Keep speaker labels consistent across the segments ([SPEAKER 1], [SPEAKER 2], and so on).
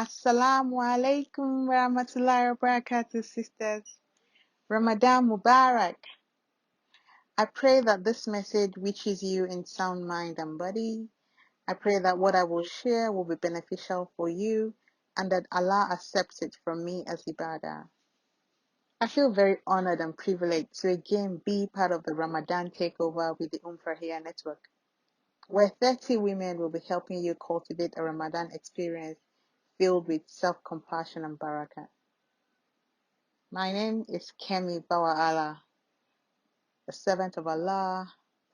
[SPEAKER 1] Assalamu alaikum warahmatullahi wabarakatuh, sisters. Ramadan Mubarak. I pray that this message reaches you in sound mind and body. I pray that what I will share will be beneficial for you and that Allah accepts it from me as ibadah. I feel very honored and privileged to again be part of the Ramadan takeover with the Farhiya Network, where 30 women will be helping you cultivate a Ramadan experience filled with self-compassion and barakah. My name is Kemi Bawa-Allah, a servant of Allah,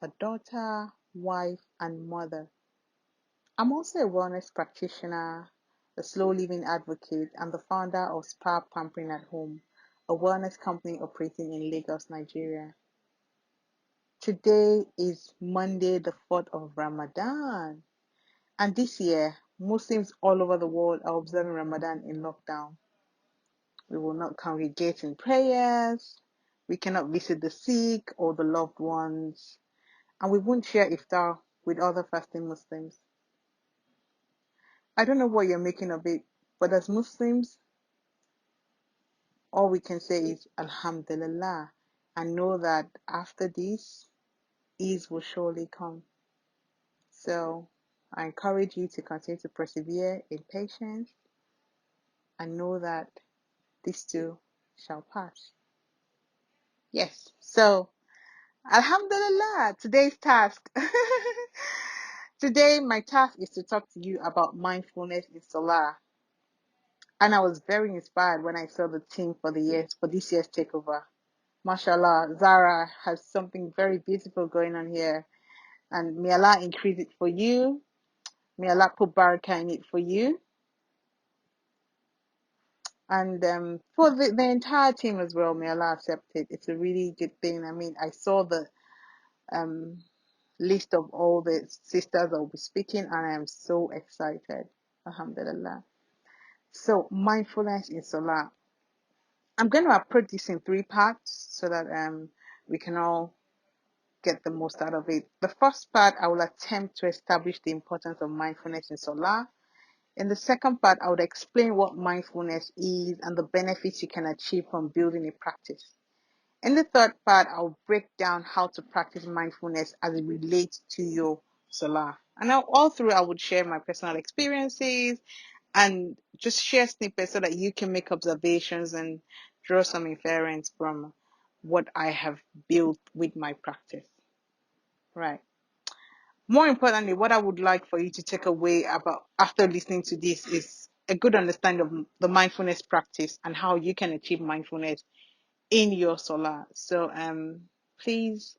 [SPEAKER 1] a daughter, wife, and mother. I'm also a wellness practitioner, a slow living advocate, and the founder of Spa Pampering At Home, a wellness company operating in Lagos, Nigeria. Today is Monday, the 4th of Ramadan, and this year, Muslims all over the world are observing Ramadan in lockdown. We will not congregate in prayers. We cannot visit the sick or the loved ones. And we won't share iftar with other fasting Muslims. I don't know what you're making of it, but as Muslims, all we can say is Alhamdulillah, and know that after this, ease will surely come. So I encourage you to continue to persevere in patience and know that this too shall pass. Yes, so Alhamdulillah, today's task. Today, my task is to talk to you about mindfulness in Salaat. And I was very inspired when I saw the theme for this year's takeover. MashaAllah, Zara has something very beautiful going on here. And may Allah increase it for you. May Allah put barakah in it for you. And for the entire team as well, may Allah accept it. It's a really good thing. I mean, I saw the list of all the sisters that will be speaking, and I am so excited. Alhamdulillah. So, mindfulness in Salah. I'm going to approach this in 3 parts so that we can all get the most out of it. The first part, I will attempt to establish the importance of mindfulness in Salah. In the second part, I would explain what mindfulness is and the benefits you can achieve from building a practice. In the third part, I'll break down how to practice mindfulness as it relates to your Salah. And all through, I would share my personal experiences and just share snippets so that you can make observations and draw some inference from what I have built with my practice. Right. More importantly, what I would like for you to take away about after listening to this is a good understanding of the mindfulness practice and how you can achieve mindfulness in your Salah. So please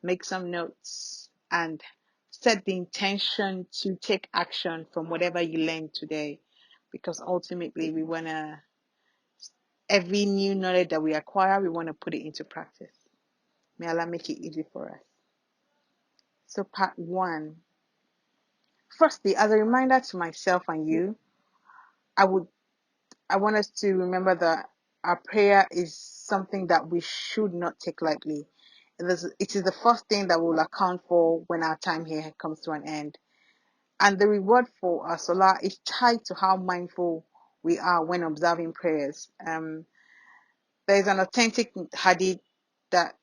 [SPEAKER 1] make some notes and set the intention to take action from whatever you learned today, because ultimately we want to, every new knowledge that we acquire, we want to put it into practice. May Allah make it easy for us. So part 1. Firstly, as a reminder to myself and you, I want us to remember that our prayer is something that we should not take lightly. It is the first thing that we'll account for when our time here comes to an end. And the reward for our Salah is tied to how mindful we are when observing prayers. There is an authentic hadith that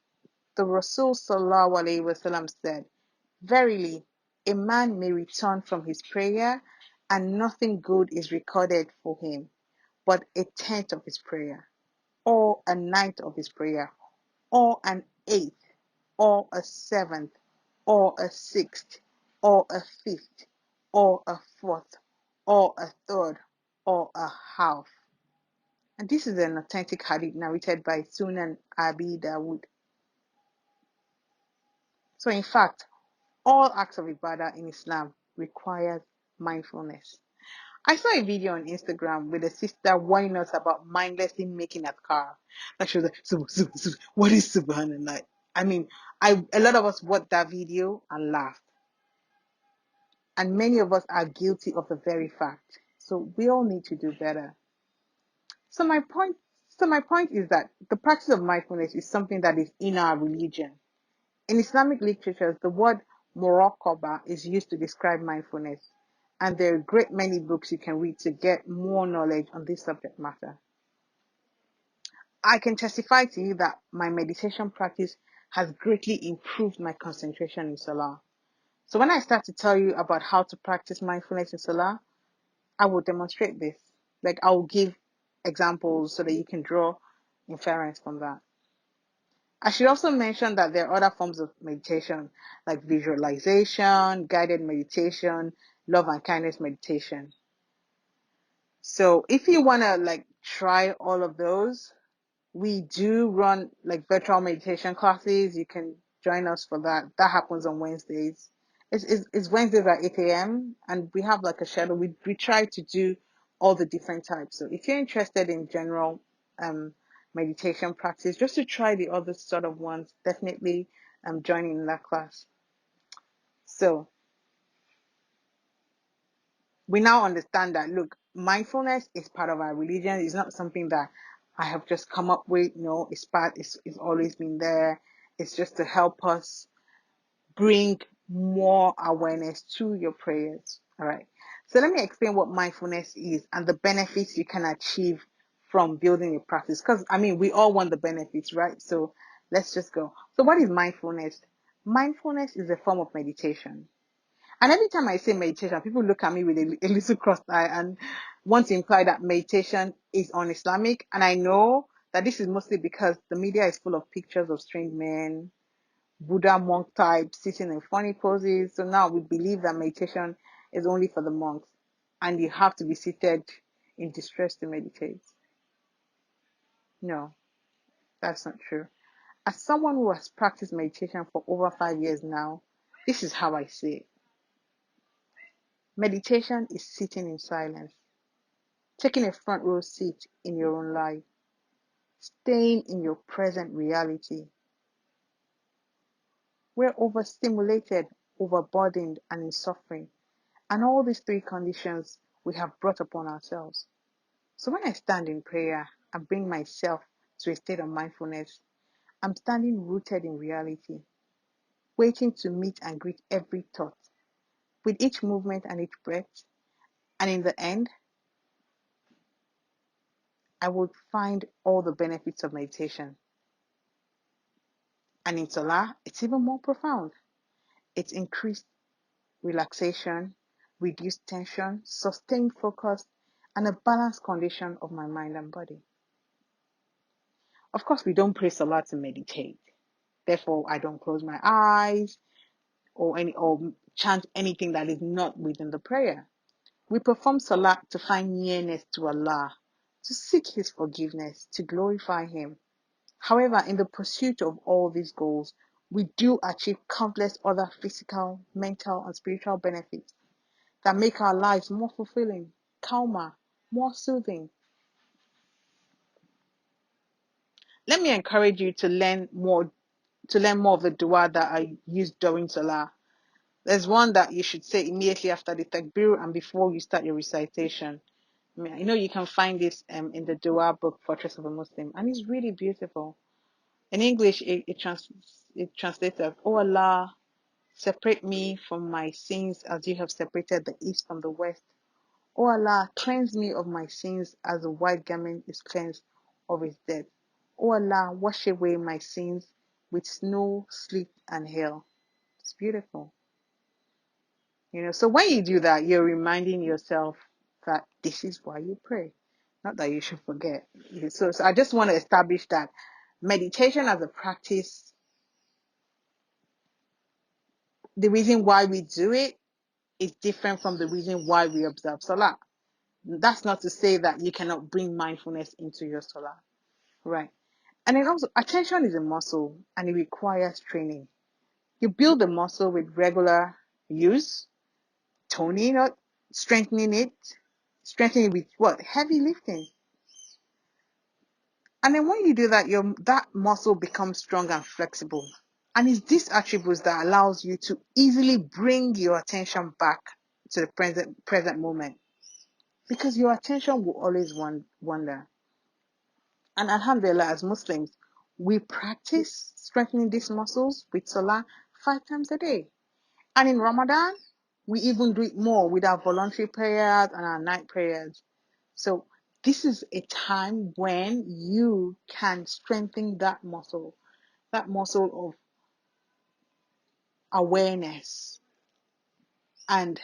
[SPEAKER 1] the Rasul Sallallahu Alaihi Wasallam said, "Verily, a man may return from his prayer and nothing good is recorded for him, but a tenth of his prayer, or a ninth of his prayer, or an eighth, or a seventh, or a sixth, or a fifth, or a fourth, or a third, or a half." And this is an authentic hadith narrated by Sunan Abi Dawud. So in fact, all acts of ibadah in Islam requires mindfulness. I saw a video on Instagram with a sister warning us about mindlessly making a car. Like she was like, what is subhanallah? I mean, a lot of us watched that video and laughed. And many of us are guilty of the very fact. So we all need to do better. So my point is that the practice of mindfulness is something that is in our religion. In Islamic literatures, the word muraqabah is used to describe mindfulness. And there are great many books you can read to get more knowledge on this subject matter. I can testify to you that my meditation practice has greatly improved my concentration in Salah. So when I start to tell you about how to practice mindfulness in Salah, I will demonstrate this. Like, I will give examples so that you can draw inference from that. I should also mention that there are other forms of meditation, like visualization, guided meditation, love and kindness meditation. So if you want to like try all of those, we do run like virtual meditation classes. You can join us for that. That happens on Wednesdays. It's Wednesdays at 8 a.m. and we have like a schedule. We try to do all the different types. So if you're interested in general meditation practice, just to try the other sort of ones, definitely joining in that class. So we now understand that, look, mindfulness is part of our religion. It's not something that I have just come up with. No, it's always been there. It's just to help us bring more awareness to your prayers. All right. So let me explain what mindfulness is and the benefits you can achieve from building a practice. Because I mean, we all want the benefits, right? So let's just go. So what is mindfulness? Mindfulness is a form of meditation. And every time I say meditation, people look at me with a little crossed eye and want to imply that meditation is un-Islamic. And I know that this is mostly because the media is full of pictures of strange men, Buddha monk types sitting in funny poses. So now we believe that meditation is only for the monks and you have to be seated in distress to meditate. No, that's not true. As someone who has practiced meditation for over 5 years now, this is how I see it. Meditation is sitting in silence, taking a front row seat in your own life, staying in your present reality. We're overstimulated, overburdened, and in suffering. And all these three conditions we have brought upon ourselves. So when I stand in prayer and bring myself to a state of mindfulness, I'm standing rooted in reality, waiting to meet and greet every thought, with each movement and each breath. And in the end, I would find all the benefits of meditation. And in Salah, it's even more profound. It's increased relaxation, reduced tension, sustained focus, and a balanced condition of my mind and body. Of course, we don't pray Salah to meditate. Therefore, I don't close my eyes or chant anything that is not within the prayer. We perform Salah to find nearness to Allah, to seek His forgiveness, to glorify Him. However, in the pursuit of all these goals, we do achieve countless other physical, mental, and spiritual benefits that make our lives more fulfilling, calmer, more soothing. Let me encourage you to learn more of the dua that I use during Salah. There's one that you should say immediately after the takbir and before you start your recitation. I mean, I know you can find this in the dua book, Fortress of a Muslim, and it's really beautiful. In English, it translates as, "Oh Allah, separate me from my sins as you have separated the east from the west. Oh Allah, cleanse me of my sins as a white garment is cleansed of its dirt. Oh Allah, wash away my sins with snow, sleet, and hail." It's beautiful. So when you do that, you're reminding yourself that this is why you pray. Not that you should forget. So I just want to establish that meditation as a practice, the reason why we do it is different from the reason why we observe Salah. That's not to say that you cannot bring mindfulness into your Salah, right? And then also, attention is a muscle and it requires training. You build the muscle with regular use, toning it, strengthening it, with what? Heavy lifting. And then when you do that, that muscle becomes strong and flexible. And it's these attributes that allows you to easily bring your attention back to the present moment. Because your attention will always wander. And alhamdulillah, as Muslims, we practice strengthening these muscles with Salah 5 times a day. And in Ramadan, We even do it more with our voluntary prayers and our night prayers. So this is a time when you can strengthen that muscle of awareness and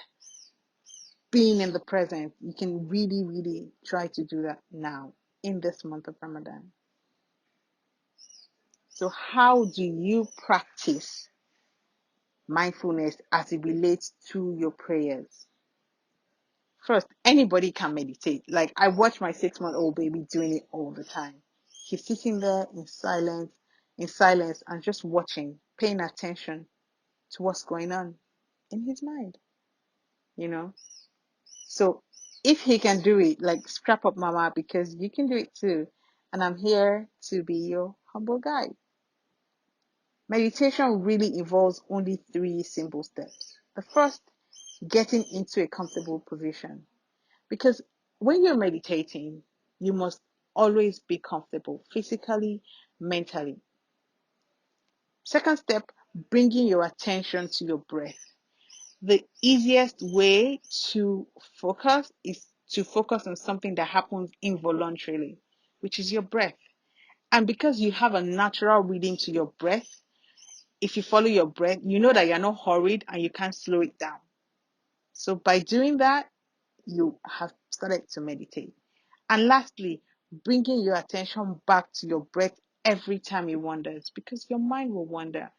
[SPEAKER 1] being in the present. You can really, really try to do that now in this month of Ramadan. So how do you practice mindfulness as it relates to your prayers? First, anybody can meditate. Like, I watch my 6-month-old baby doing it all the time. He's sitting there in silence and just watching, paying attention to what's going on in his mind, you know? So if he can do it, like, strap up, mama, because you can do it too. And I'm here to be your humble guide. Meditation really involves only 3 simple steps. The first, getting into a comfortable position. Because when you're meditating, you must always be comfortable physically, mentally. Second step, bringing your attention to your breath. The easiest way to focus is to focus on something that happens involuntarily, which is your breath. And because you have a natural rhythm to your breath, if you follow your breath, you know that you're not hurried and you can't slow it down. So by doing that, you have started to meditate. And lastly, bringing your attention back to your breath every time it wanders, because your mind will wander.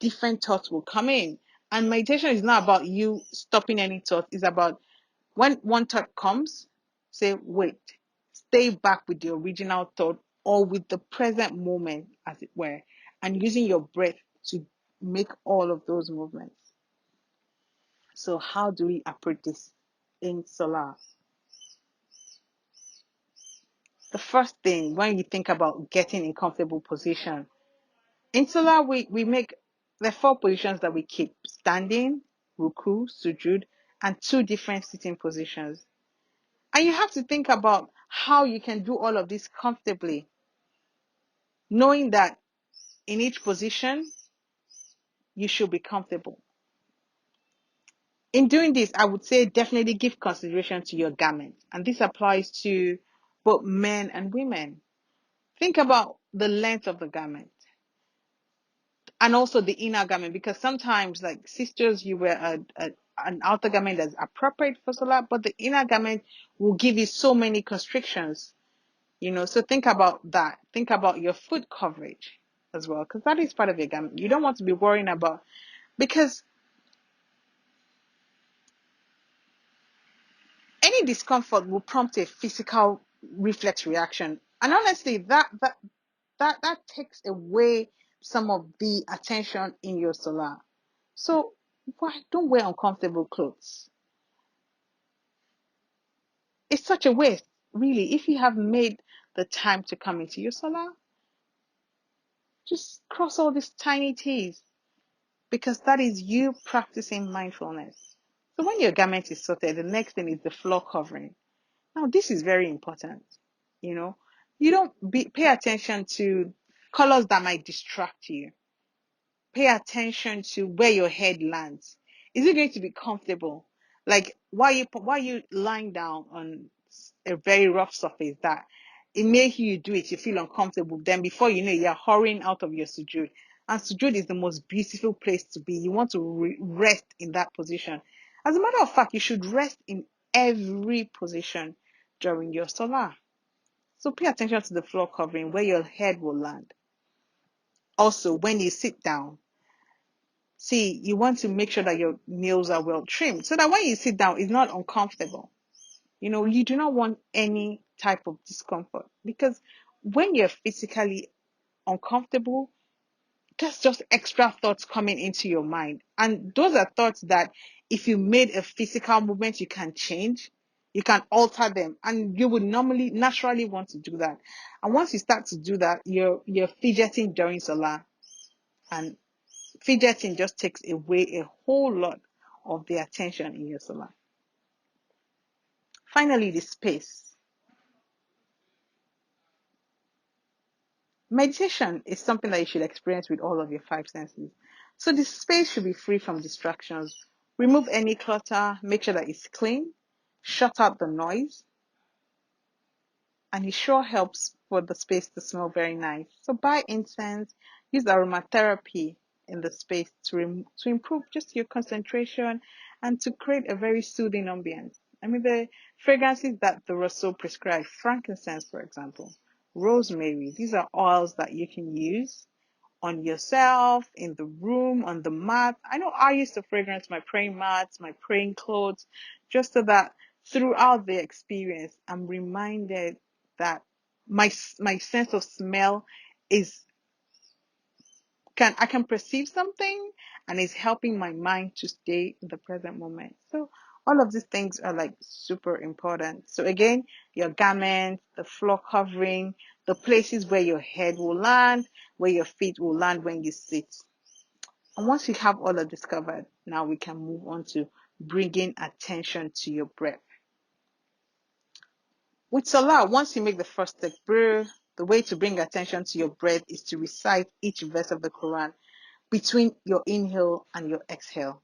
[SPEAKER 1] Different thoughts will come in. And meditation is not about you stopping any thought. It's about when one thought comes, say, wait, stay back with the original thought or with the present moment, as it were, and using your breath to make all of those movements. So how do we approach this in Salaat? The first thing, when you think about getting in comfortable position, in Salaat, we make the 4 positions that we keep: standing, ruku, sujud, and 2 different sitting positions. And you have to think about how you can do all of this comfortably, knowing that in each position, you should be comfortable. In doing this, I would say definitely give consideration to your garment. And this applies to both men and women. Think about the length of the garment and also the inner garment, because sometimes, like sisters, you wear an outer garment that's appropriate for Salah, but the inner garment will give you so many constrictions, So think about that. Think about your foot coverage as well, because that is part of your garment. You don't want to be worrying about, because any discomfort will prompt a physical reflex reaction, and honestly, that takes away some of the attention in your Salah. So why don't wear uncomfortable clothes? It's such a waste, really. If you have made the time to come into your Salah, just cross all these tiny T's, because that is you practicing mindfulness. So when your garment is sorted, the next thing is the floor covering. Now, this is very important. You don't pay attention to colors that might distract you. Pay attention to where your head lands. Is it going to be comfortable? Like, while you lying down on a very rough surface that it makes you do it, you feel uncomfortable. Then before you know, you're hurrying out of your sujood. And sujood is the most beautiful place to be. You want to rest in that position. As a matter of fact, you should rest in every position during your salah. So pay attention to the floor covering, where your head will land. Also, when you sit down, see, you want to make sure that your nails are well trimmed so that when you sit down, it's not uncomfortable. You do not want any type of discomfort, because when you're physically uncomfortable, that's just extra thoughts coming into your mind. And those are thoughts that if you made a physical movement, you can change, you can alter them, and you would naturally want to do that. And once you start to do that, you're fidgeting during Salah, and fidgeting just takes away a whole lot of the attention in your Salah. Finally, the space. Meditation is something that you should experience with all of your 5 senses. So the space should be free from distractions. Remove any clutter, make sure that it's clean, shut out the noise, and it sure helps for the space to smell very nice. So buy incense, use aromatherapy in the space to improve just your concentration and to create a very soothing ambience. I mean, the fragrances that the Rousseau prescribed, frankincense, for example, rosemary, these are oils that you can use on yourself, in the room, on the mat. I know I used to fragrance my praying mats, my praying clothes, just so that throughout the experience, I'm reminded that my sense of smell is I can perceive something and it's helping my mind to stay in the present moment. So all of these things are like super important. So again, your garments, the floor covering, the places where your head will land, where your feet will land when you sit. And once you have all of this covered, now we can move on to bringing attention to your breath. With Salah, once you make the first takbir, the way to bring attention to your breath is to recite each verse of the Quran between your inhale and your exhale.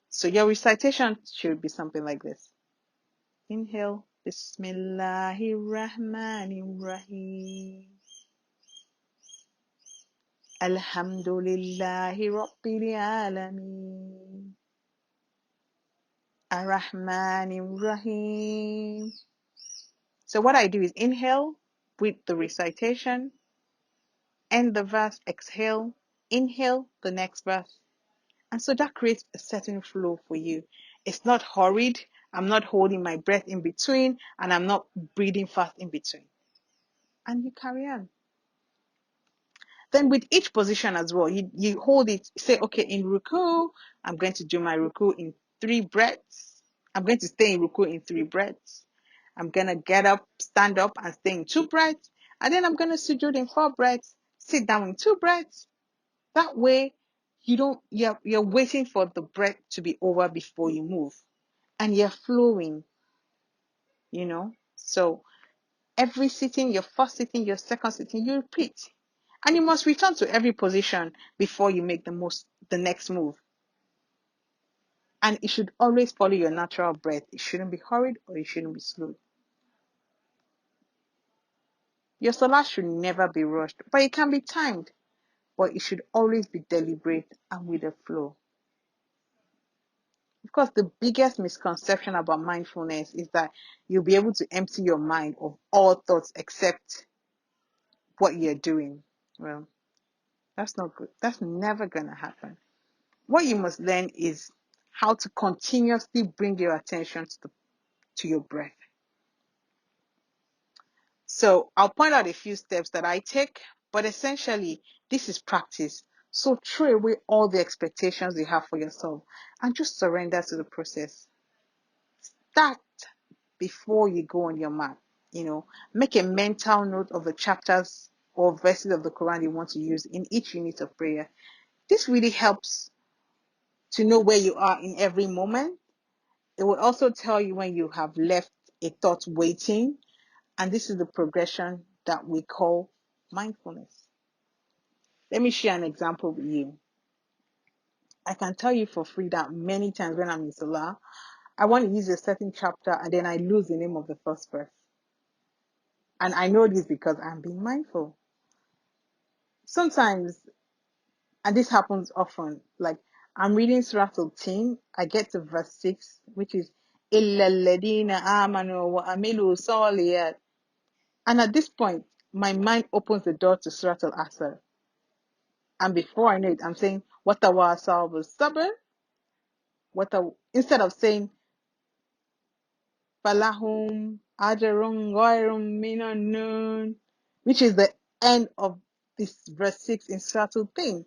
[SPEAKER 1] So your recitation should be something like this. Inhale, Bismillahir Rahmanir Rahim. Alhamdulillahi Rabbil Alameen. Ar-Rahmanir Rahim. So what I do is inhale with the recitation, end the verse, exhale, inhale the next verse. And so that creates a certain flow for you. It's not hurried. I'm not holding my breath in between, and I'm not breathing fast in between. And you carry on. Then with each position as well, you hold it, say, okay, in ruku, I'm going to do my ruku in 3 breaths. I'm going to stay in ruku in 3 breaths. I'm going to get up, stand up, and stay in 2 breaths. And then I'm going to sujood in 4 breaths, sit down in 2 breaths. That way, you're waiting for the breath to be over before you move. And you're flowing, So every sitting, your first sitting, your second sitting, you repeat. And you must return to every position before you make the next move. And it should always follow your natural breath. It shouldn't be hurried or it shouldn't be slowed. Your salah should never be rushed, but it can be timed. But it should always be deliberate and with a flow. Of course, the biggest misconception about mindfulness is that you'll be able to empty your mind of all thoughts except what you're doing. Well, that's not good. That's never going to happen. What you must learn is how to continuously bring your attention to your breath. So I'll point out a few steps that I take, but essentially this is practice. So throw away all the expectations you have for yourself and just surrender to the process. Start before you go on your mat. Make a mental note of the chapters or verses of the Quran you want to use in each unit of prayer. This really helps to know where you are in every moment. It will also tell you when you have left a thought waiting, and this is the progression that we call mindfulness. Let me share an example with you. I can tell you for free that many times when I'm in Salah, I want to use a certain chapter and then I lose the name of the first verse. And I know this because I'm being mindful. Sometimes, and this happens often, like I'm reading Surah Al-Tin, I get to verse 6, which is إِلَّا الَّذِينَ آمَنُوا وَعَمِلُوا الصَّالِحَاتِ. And at this point, my mind opens the door to Surah Al-Asr. And before I know it, I'm saying, وَتَوَاصَوْا بِالصَّبْرِ. Instead of saying, فَلَهُمْ أَجْرٌ غَيْرٌ مِّمَمْنُونٍ, which is the end of this verse 6 in Surah Al-Tin.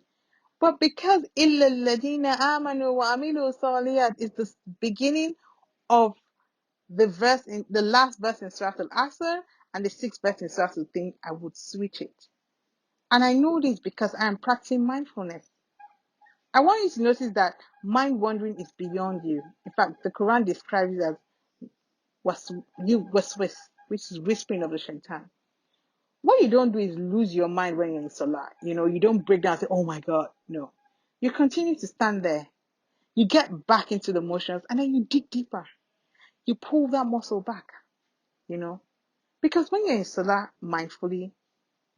[SPEAKER 1] But because إِلَّا الَّذِينَ آمَنُوا وَعَمِلُوا الصَّالِحَاتِ is the beginning of the last verse in Surah Al-Asr and the 6th verse in Surah Al-Tin, I would switch it. And I know this because I am practicing mindfulness. I want you to notice that mind wandering is beyond you. In fact, the Quran describes it as waswas, which is whispering of the shaitan. What you don't do is lose your mind when you're in Salah. You don't break down and say, oh my God. No. You continue to stand there. You get back into the motions and then you dig deeper. You pull that muscle back, you know. Because when you're in Salah mindfully,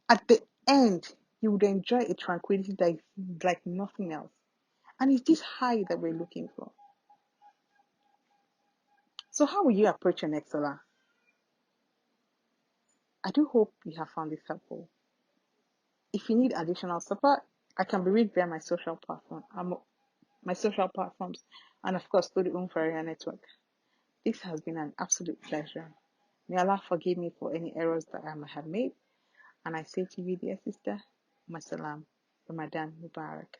[SPEAKER 1] at the end, you would enjoy a tranquility that is like nothing else. And it's this high that we're looking for. So how will you approach your next Salah? I do hope you have found this helpful. If you need additional support, I can be reached via my social platforms, and of course through the Faria network. This has been an absolute pleasure. May Allah forgive me for any errors that I might have made. And I say to you, dear sister, Masalam, Ramadan Mubarak.